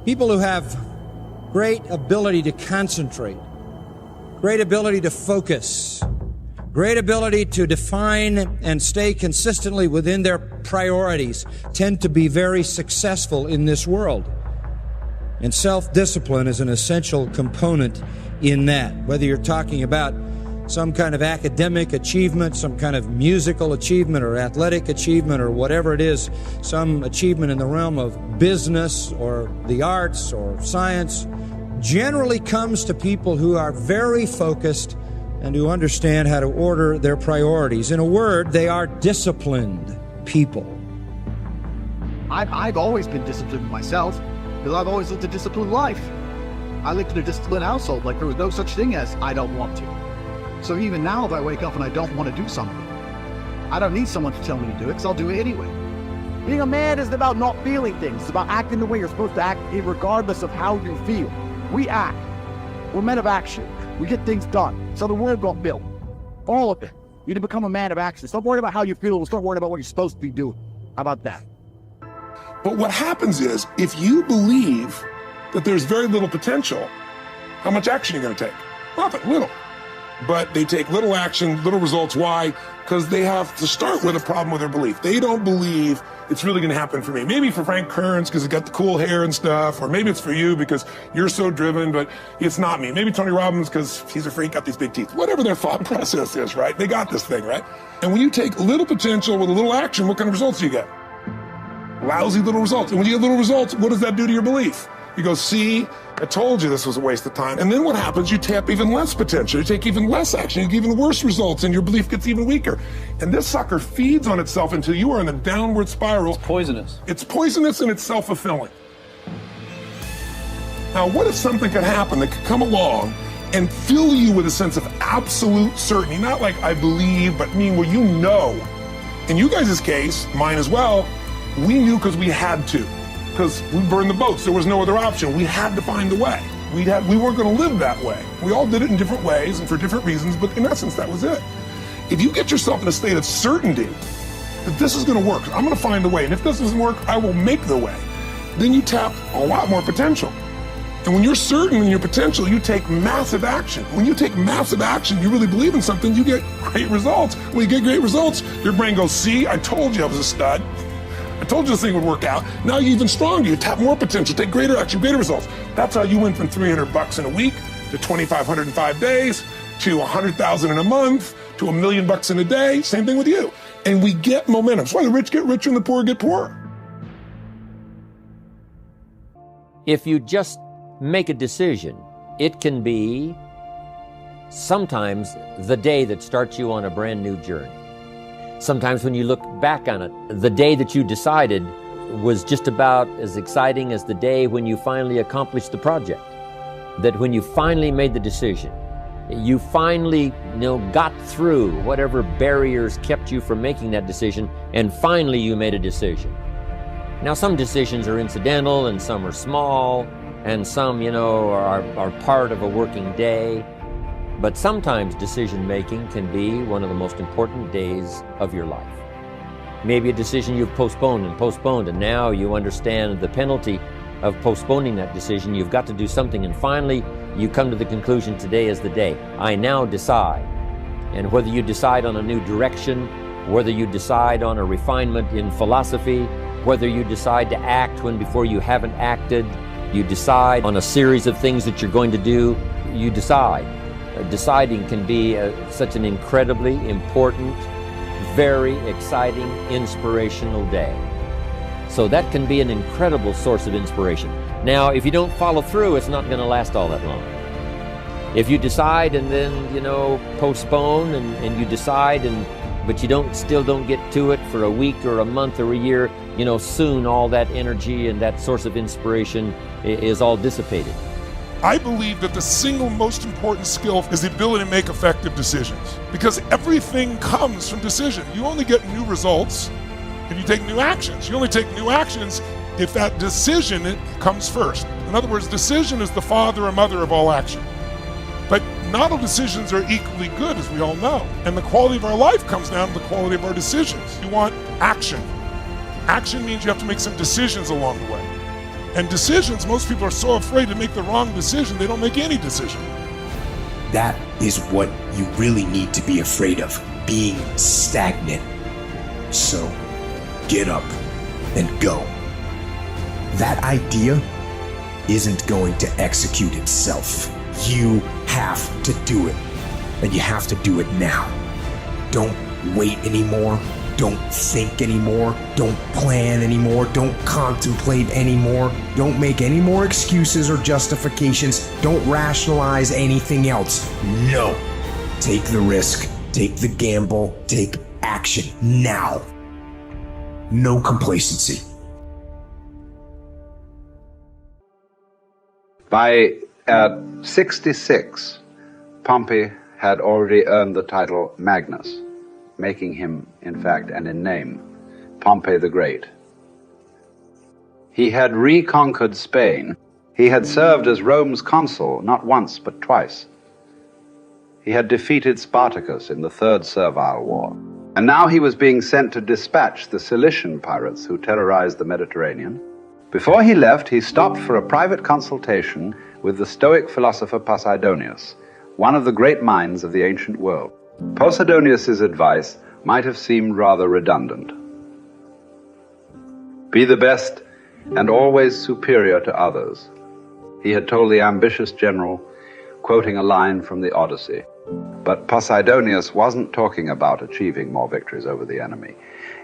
People who have great ability to concentrate, great ability to focus, great ability to define and stay consistently within their priorities tend to be very successful in this world. And self-discipline is an essential component in that. Whether you're talking about some kind of academic achievement, some kind of musical achievement or athletic achievement or whatever it is, some achievement in the realm of business or the arts or science, generally comes to people who are very focused and who understand how to order their priorities. In a word, they are disciplined people. I've always been disciplined myself because I've always lived a disciplined life. I lived in a disciplined household, like there was no such thing as I don't want to. So even now, if I wake up and I don't want to do something, I don't need someone to tell me to do it because I'll do it anyway. Being a man isn't about not feeling things. It's about acting the way you're supposed to act regardless of how you feel. We act. We're men of action. We get things done. So the world got built. All of it. You need to become a man of action. Stop worrying about how you feel and start worrying about what you're supposed to be doing. How about that? But what happens is, if you believe that there's very little potential, how much action are you going to take? Nothing, little. But they take little action, little results. Why? Because they have to start with a problem with their belief. They don't believe it's really going to happen for me. Maybe for Frank Kearns because he's got the cool hair and stuff, or maybe it's for you because you're so driven, but it's not me. Maybe Tony Robbins because he's a freak, got these big teeth. Whatever their thought process is, right? They got this thing, right? And when you take little potential with a little action, what kind of results do you get? Lousy little results. And when you get little results, what does that do to your belief? You go, see, I told you this was a waste of time. And then what happens? You tap even less potential. You take even less action. You get even worse results, and your belief gets even weaker. And this sucker feeds on itself until you are in a downward spiral. It's poisonous. It's poisonous and it's self-fulfilling. Now, what if something could happen that could come along and fill you with a sense of absolute certainty? Not like I believe, but mean where you know. In you guys' case, mine as well, we knew because we had to. Because we burned the boats. There was no other option. We had to find a way. We weren't going to live that way. We all did it in different ways and for different reasons, but in essence, that was it. If you get yourself in a state of certainty that this is going to work, I'm going to find a way, and if this doesn't work, I will make the way, then you tap a lot more potential. And when you're certain in your potential, you take massive action. When you take massive action, you really believe in something, you get great results. When you get great results, your brain goes, see, I told you I was a stud. I told you this thing would work out. Now you're even stronger. You tap more potential, take greater action, greater results. That's how you went from $300 in a week to $2,500 in 5 days to $100,000 in a month to $1 million in a day. Same thing with you. And we get momentum. That's why the rich get richer and the poor get poorer. If you just make a decision, it can be sometimes the day that starts you on a brand new journey. Sometimes when you look back on it, the day that you decided was just about as exciting as the day when you finally accomplished the project. That when you finally made the decision, you finally got through whatever barriers kept you from making that decision, and finally you made a decision. Now some decisions are incidental and some are small, and some, are part of a working day. But sometimes decision-making can be one of the most important days of your life. Maybe a decision you've postponed, and now you understand the penalty of postponing that decision. You've got to do something, and finally you come to the conclusion, today is the day. I now decide. And whether you decide on a new direction, whether you decide on a refinement in philosophy, whether you decide to act when before you haven't acted, you decide on a series of things that you're going to do, you decide. Deciding can be such an incredibly important, very exciting, inspirational day. So that can be an incredible source of inspiration. Now, if you don't follow through, it's not going to last all that long. If you decide and then, postpone and you decide, but you still don't get to it for a week or a month or a year, soon all that energy and that source of inspiration is all dissipated. I believe that the single most important skill is the ability to make effective decisions, because everything comes from decision. You only get new results if you take new actions. You only take new actions if that decision comes first. In other words, decision is the father and mother of all action. But not all decisions are equally good, as we all know. And the quality of our life comes down to the quality of our decisions. You want action. Action means you have to make some decisions along the way. And decisions, most people are so afraid to make the wrong decision, they don't make any decision. That is what you really need to be afraid of, being stagnant. So, get up and go. That idea isn't going to execute itself. You have to do it, and you have to do it now. Don't wait anymore. Don't think anymore. Don't plan anymore. Don't contemplate anymore. Don't make any more excuses or justifications. Don't rationalize anything else. No. Take the risk. Take the gamble. Take action now. No complacency. By 66, Pompey had already earned the title Magnus, making him, in fact, and in name, Pompey the Great. He had reconquered Spain. He had served as Rome's consul not once but twice. He had defeated Spartacus in the Third Servile War. And now he was being sent to dispatch the Cilician pirates who terrorized the Mediterranean. Before he left, he stopped for a private consultation with the Stoic philosopher Posidonius, one of the great minds of the ancient world. Posidonius's advice might have seemed rather redundant. Be the best and always superior to others, he had told the ambitious general, quoting a line from the Odyssey. But Posidonius wasn't talking about achieving more victories over the enemy.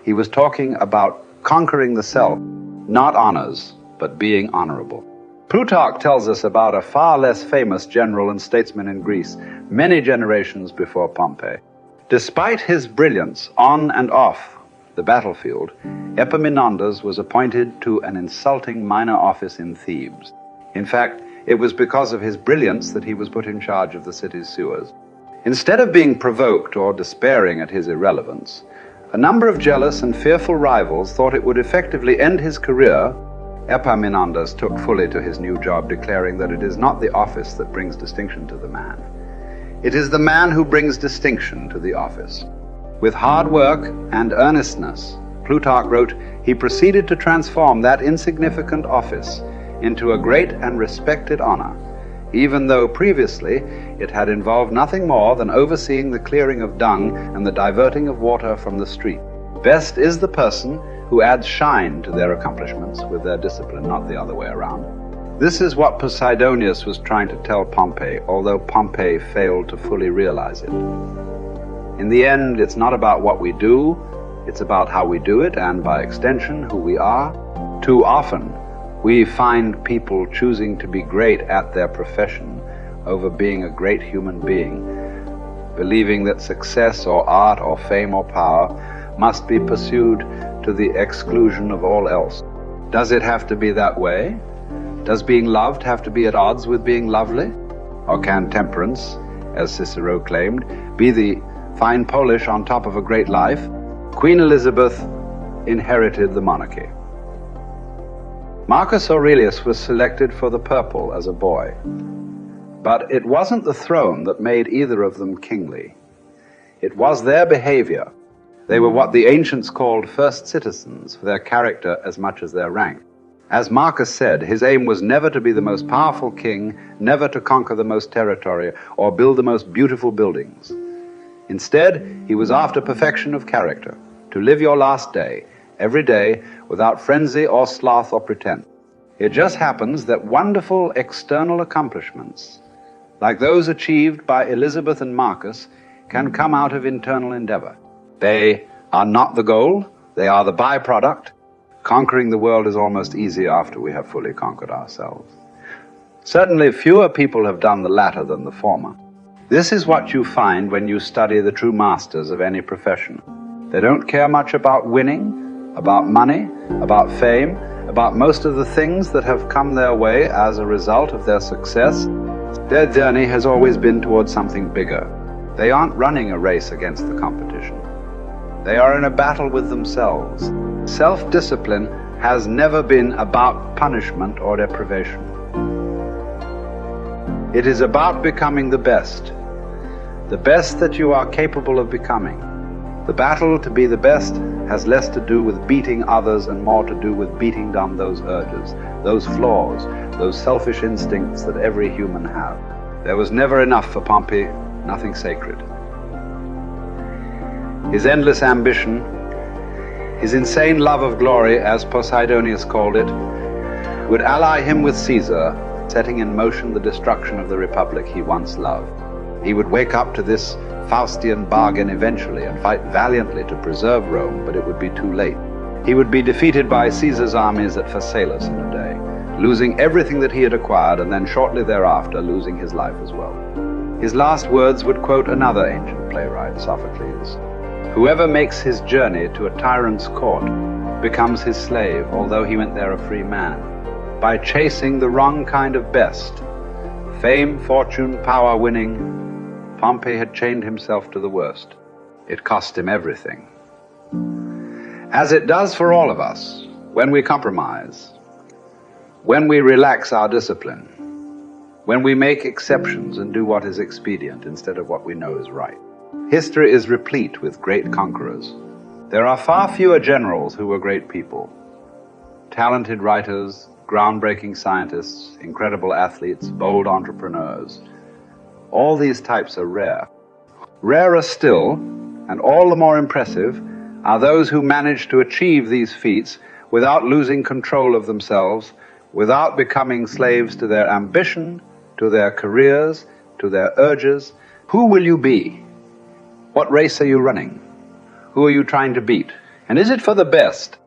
He was talking about conquering the self, not honors, but being honorable. Plutarch tells us about a far less famous general and statesman in Greece, many generations before Pompey. Despite his brilliance on and off the battlefield, Epaminondas was appointed to an insulting minor office in Thebes. In fact, it was because of his brilliance that he was put in charge of the city's sewers. Instead of being provoked or despairing at his irrelevance, a number of jealous and fearful rivals thought it would effectively end his career. Epaminondas took fully to his new job, declaring that it is not the office that brings distinction to the man. It is the man who brings distinction to the office. With hard work and earnestness, Plutarch wrote, he proceeded to transform that insignificant office into a great and respected honor, even though previously it had involved nothing more than overseeing the clearing of dung and the diverting of water from the street. Best is the person who adds shine to their accomplishments with their discipline, not the other way around. This is what Posidonius was trying to tell Pompey, although Pompey failed to fully realize it. In the end, it's not about what we do, it's about how we do it, and by extension, who we are. Too often, we find people choosing to be great at their profession over being a great human being, believing that success or art or fame or power must be pursued to the exclusion of all else. Does it have to be that way? Does being loved have to be at odds with being lovely? Or can temperance, as Cicero claimed, be the fine polish on top of a great life? Queen Elizabeth inherited the monarchy. Marcus Aurelius was selected for the purple as a boy, but it wasn't the throne that made either of them kingly. It was their behavior. They were what the ancients called first citizens, for their character as much as their rank. As Marcus said, his aim was never to be the most powerful king, never to conquer the most territory, or build the most beautiful buildings. Instead, he was after perfection of character, to live your last day, every day, without frenzy or sloth or pretense. It just happens that wonderful external accomplishments, like those achieved by Elizabeth and Marcus, can come out of internal endeavor. They are not the goal, they are the byproduct. Conquering the world is almost easy after we have fully conquered ourselves. Certainly fewer people have done the latter than the former. This is what you find when you study the true masters of any profession. They don't care much about winning, about money, about fame, about most of the things that have come their way as a result of their success. Their journey has always been towards something bigger. They aren't running a race against the competition. They are in a battle with themselves. Self-discipline has never been about punishment or deprivation. It is about becoming the best that you are capable of becoming. The battle to be the best has less to do with beating others and more to do with beating down those urges, those flaws, those selfish instincts that every human has. There was never enough for Pompey, nothing sacred. His endless ambition, his insane love of glory, as Posidonius called it, would ally him with Caesar, setting in motion the destruction of the republic he once loved. He would wake up to this Faustian bargain eventually and fight valiantly to preserve Rome, but it would be too late. He would be defeated by Caesar's armies at Phasaelus in a day, losing everything that he had acquired, and then shortly thereafter losing his life as well. His last words would quote another ancient playwright, Sophocles. "Whoever makes his journey to a tyrant's court becomes his slave, although he went there a free man. By chasing the wrong kind of best, fame, fortune, power winning, Pompey had chained himself to the worst. It cost him everything. As it does for all of us, when we compromise, when we relax our discipline, when we make exceptions and do what is expedient instead of what we know is right. History is replete with great conquerors. There are far fewer generals who were great people. Talented writers, groundbreaking scientists, incredible athletes, bold entrepreneurs. All these types are rare. Rarer still, and all the more impressive, are those who manage to achieve these feats without losing control of themselves, without becoming slaves to their ambition, to their careers, to their urges. Who will you be? What race are you running? Who are you trying to beat? And is it for the best